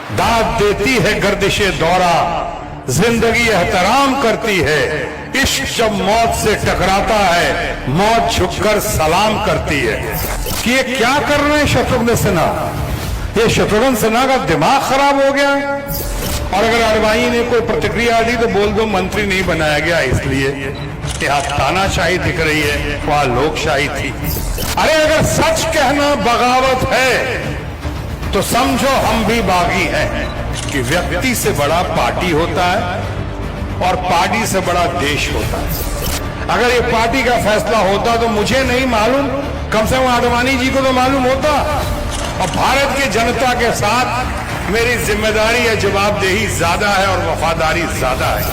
दाद देती है गर्दिशे दौरा, जिंदगी एहतराम करती है। इश्क जब मौत से टकराता है, मौत झुककर सलाम करती है। कि ये क्या कर रहे हैं शत्रुघ्न सिन्हा? ये शत्रुघ्न सिन्हा का दिमाग खराब हो गया। और अगर अडवाणी ने कोई प्रतिक्रिया दी तो बोल दो मंत्री नहीं बनाया गया इसलिए। यहाँ तानाशाही दिख रही है, वहां लोकशाही थी। अरे अगर सच कहना बगावत है तो समझो हम भी बागी हैं कि व्यक्ति से बड़ा पार्टी होता है और पार्टी से बड़ा देश होता है। अगर ये पार्टी का फैसला होता तो मुझे नहीं मालूम, कम से कम आडवाणी जी को तो मालूम होता। और भारत की जनता के साथ मेरी जिम्मेदारी या जवाबदेही ज्यादा है और वफादारी ज्यादा है।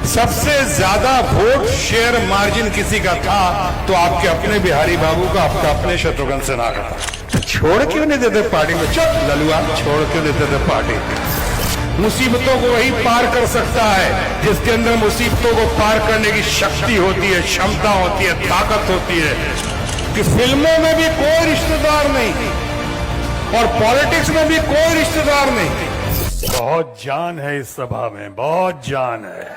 सबसे ज्यादा वोट शेयर मार्जिन किसी का था तो आपके अपने बिहारी बाबू का, आपका अपने शत्रुघ्न सिन्हा का। तो छोड़ क्यों नहीं देते पार्टी में? चुप ललुआ, छोड़ क्यों देते थे पार्टी? मुसीबतों को वही पार कर सकता है जिसके अंदर मुसीबतों को पार करने की शक्ति होती है, क्षमता होती है, ताकत होती है। कि फिल्मों में भी कोई रिश्तेदार नहीं और पॉलिटिक्स में भी कोई रिश्तेदार नहीं। बहुत जान है इस सभा में, बहुत जान है।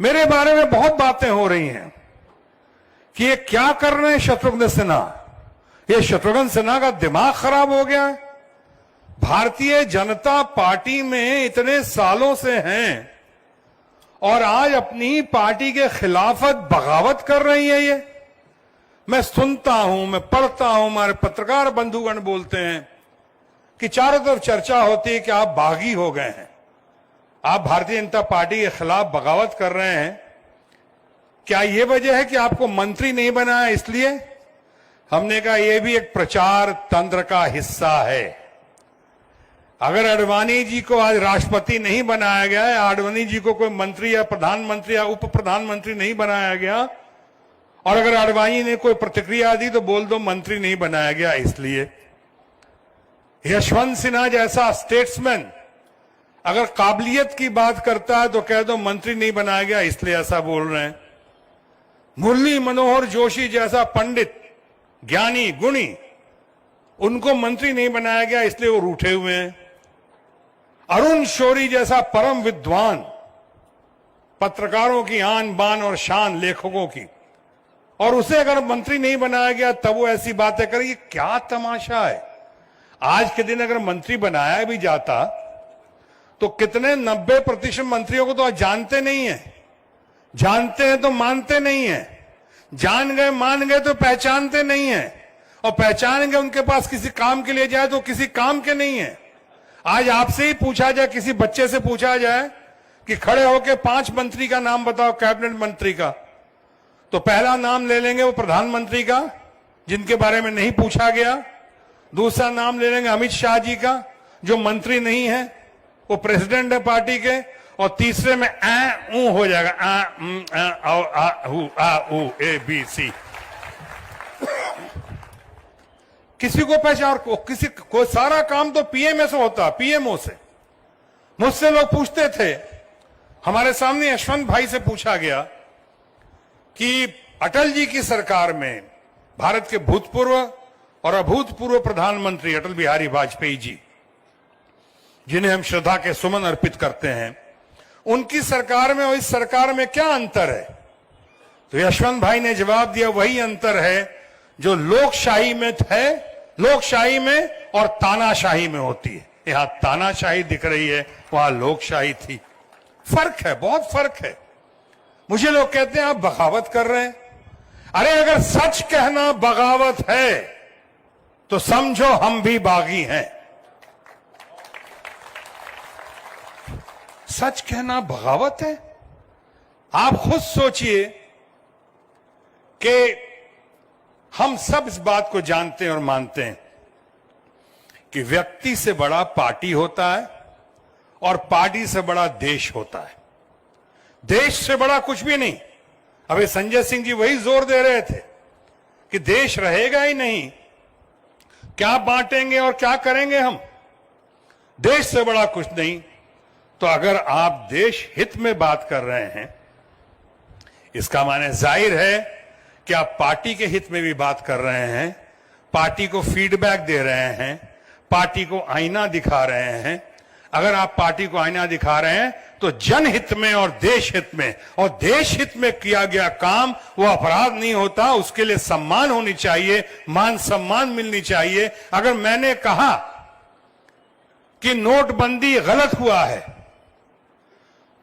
मेरे बारे में बहुत बातें हो रही हैं कि ये क्या कर रहे हैं शत्रुघ्न सिन्हा। ये शत्रुघ्न सिन्हा का दिमाग खराब हो गया है। भारतीय जनता पार्टी में इतने सालों से हैं और आज अपनी पार्टी के खिलाफत बगावत कर रही है। ये मैं सुनता हूं, मैं पढ़ता हूं, हमारे पत्रकार बंधुगण बोलते हैं कि चारों तरफ चर्चा होती है कि आप बागी हो गए हैं, आप भारतीय जनता पार्टी के खिलाफ बगावत कर रहे हैं। क्या यह वजह है कि आपको मंत्री नहीं बनाया इसलिए? हमने कहा यह भी एक प्रचार तंत्र का हिस्सा है। अगर आडवाणी जी को आज राष्ट्रपति नहीं बनाया गया है, आडवाणी जी को कोई मंत्री या प्रधानमंत्री या उप प्रधानमंत्री नहीं बनाया गया, और अगर आडवाणी ने कोई प्रतिक्रिया दी तो बोल दो मंत्री नहीं बनाया गया इसलिए। यशवंत सिन्हा जैसा स्टेट्समैन अगर काबिलियत की बात करता है तो कह दो मंत्री नहीं बनाया गया इसलिए ऐसा बोल रहे हैं। मुरली मनोहर जोशी जैसा पंडित, ज्ञानी, गुणी, उनको मंत्री नहीं बनाया गया इसलिए वो रूठे हुए हैं। अरुण शौरी जैसा परम विद्वान, पत्रकारों की आन बान और शान, लेखकों की, और उसे अगर मंत्री नहीं बनाया गया तब वो ऐसी बातें करे। ये क्या तमाशा है? आज के दिन अगर मंत्री बनाया भी जाता तो कितने 90% मंत्रियों को तो आज जानते नहीं है, जानते हैं तो मानते नहीं है, जान गए मान गए तो पहचानते नहीं है, और पहचानेंगे उनके पास किसी काम के लिए जाए तो किसी काम के नहीं है। आज आपसे ही पूछा जाए, किसी बच्चे से पूछा जाए कि खड़े होकर 5 मंत्री का नाम बताओ, कैबिनेट मंत्री का, तो पहला नाम ले लेंगे वो प्रधानमंत्री का जिनके बारे में नहीं पूछा गया, दूसरा नाम ले लेंगे अमित शाह जी का जो मंत्री नहीं है, वो प्रेसिडेंट है पार्टी के, और तीसरे में ऊ हो जाएगा, ABC। किसी को पहचान, किसी को सारा काम तो पीएमओ से होता, पीएमओ से। मुझसे लोग पूछते थे, हमारे सामने यशवंत भाई से पूछा गया कि अटल जी की सरकार में भारत के भूतपूर्व और अभूतपूर्व प्रधानमंत्री अटल बिहारी वाजपेयी जी, जिन्हें हम श्रद्धा के सुमन अर्पित करते हैं, उनकी सरकार में और इस सरकार में क्या अंतर है? तो यशवंत भाई ने जवाब दिया, वही अंतर है जो लोकशाही में है, लोकशाही में और तानाशाही में होती है। यहां तानाशाही दिख रही है, वहां लोकशाही थी। फर्क है, बहुत फर्क है। मुझे लोग कहते हैं आप बगावत कर रहे हैं। अरे अगर सच कहना बगावत है तो समझो हम भी बागी हैं। सच कहना बगावत है? आप खुद सोचिए कि हम सब इस बात को जानते हैं और मानते हैं कि व्यक्ति से बड़ा पार्टी होता है और पार्टी से बड़ा देश होता है। देश से बड़ा कुछ भी नहीं। अभी संजय सिंह जी वही जोर दे रहे थे कि देश रहेगा ही नहीं, क्या बांटेंगे और क्या करेंगे हम? देश से बड़ा कुछ नहीं। तो अगर आप देश हित में बात कर रहे हैं, इसका माने जाहिर है कि आप पार्टी के हित में भी बात कर रहे हैं, पार्टी को फीडबैक दे रहे हैं, पार्टी को आईना दिखा रहे हैं। अगर आप पार्टी को आईना दिखा रहे हैं तो जनहित में और देश हित में, और देश हित में किया गया काम वो अपराध नहीं होता, उसके लिए सम्मान होनी चाहिए, मान सम्मान मिलनी चाहिए। अगर मैंने कहा कि नोटबंदी गलत हुआ है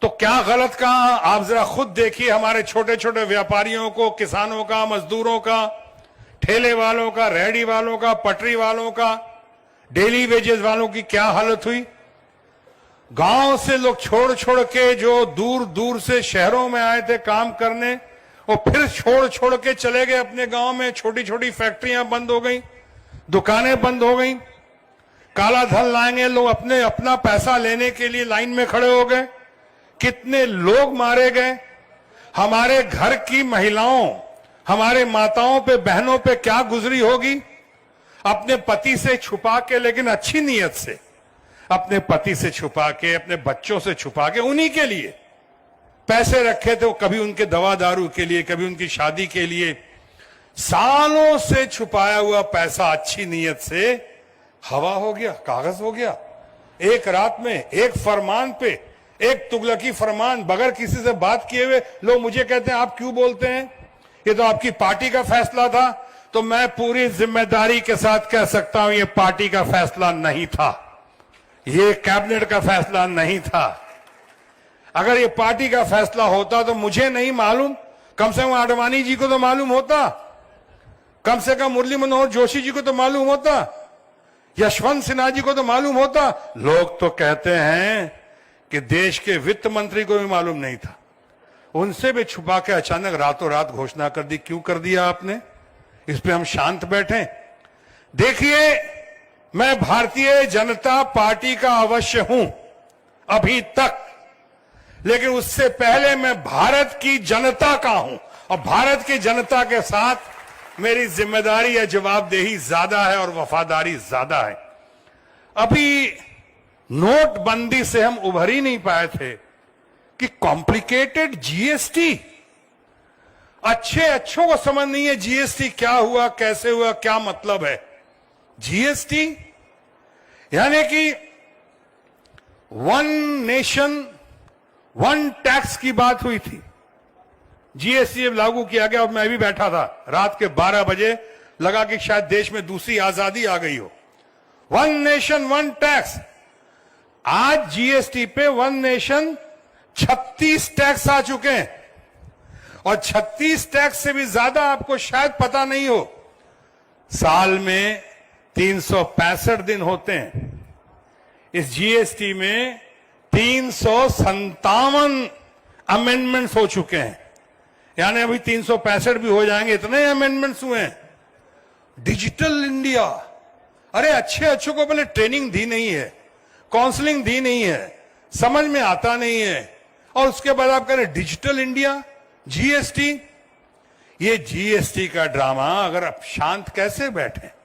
तो क्या गलत कहा? आप जरा खुद देखिए, हमारे छोटे छोटे व्यापारियों को, किसानों का, मजदूरों का, ठेले वालों का, रेहड़ी वालों का, पटरी वालों का, डेली वेजेस वालों की क्या हालत हुई। गांव से लोग छोड़ छोड़ के जो दूर दूर से शहरों में आए थे काम करने, वो फिर छोड़ छोड़ के चले गए अपने गांव में। छोटी छोटी फैक्ट्रियां बंद हो गई, दुकानें बंद हो गई, काला धन लाएंगे लोग, अपना पैसा लेने के लिए लाइन में खड़े हो गए। कितने लोग मारे गए। हमारे घर की महिलाओं, हमारे माताओं पे, बहनों पे क्या गुजरी होगी, अपने पति से छुपा के, लेकिन अच्छी नीयत से, अपने पति से छुपा के, अपने बच्चों से छुपा के, उन्हीं के लिए पैसे रखे थे। वो कभी उनके दवा दारू के लिए, कभी उनकी शादी के लिए, सालों से छुपाया हुआ पैसा अच्छी नीयत से हवा हो गया, कागज हो गया। एक रात में, एक फरमान पे, एक तुगलकी फरमान, बगैर किसी से बात किए हुए लोग मुझे कहते हैं आप क्यों बोलते हैं, ये तो आपकी पार्टी का फैसला था। तो मैं पूरी जिम्मेदारी के साथ कह सकता हूं ये पार्टी का फैसला नहीं था, ये कैबिनेट का फैसला नहीं था। अगर ये पार्टी का फैसला होता तो मुझे नहीं मालूम, कम से कम आडवाणी जी को तो मालूम होता, कम से कम मुरली मनोहर जोशी जी को तो मालूम होता, यशवंत सिन्हा जी को तो मालूम होता। लोग तो कहते हैं कि देश के वित्त मंत्री को भी मालूम नहीं था, उनसे भी छुपा के अचानक रातों रात घोषणा कर दी। क्यों कर दिया आपने? इस पे हम शांत बैठे? देखिए, मैं भारतीय जनता पार्टी का अवश्य हूं अभी तक, लेकिन उससे पहले मैं भारत की जनता का हूं, और भारत की जनता के साथ मेरी जिम्मेदारी या जवाबदेही ज्यादा है और वफादारी ज्यादा है। अभी नोटबंदी से हम उभर ही नहीं पाए थे कि कॉम्प्लिकेटेड जीएसटी, अच्छों को समझ नहीं है जीएसटी क्या हुआ, कैसे हुआ, क्या मतलब है जीएसटी। यानी कि वन नेशन वन टैक्स की बात हुई थी, जीएसटी लागू किया गया और मैं भी बैठा था रात के 12 बजे, लगा कि शायद देश में दूसरी आजादी आ गई हो। वन नेशन वन टैक्स, आज जीएसटी पे वन नेशन 36 टैक्स आ चुके हैं, और 36 टैक्स से भी ज्यादा आपको शायद पता नहीं हो, साल में 365 दिन होते हैं। इस जीएसटी में 357 अमेंडमेंट्स हो चुके हैं, यानी अभी 365 भी हो जाएंगे, इतने अमेंडमेंट्स हुए हैं। डिजिटल इंडिया, अरे अच्छों को पहले ट्रेनिंग दी नहीं है, काउंसलिंग दी नहीं है, समझ में आता नहीं है, और उसके बाद आप कह रहे डिजिटल इंडिया, जीएसटी। ये जीएसटी का ड्रामा, अगर आप शांत कैसे बैठे?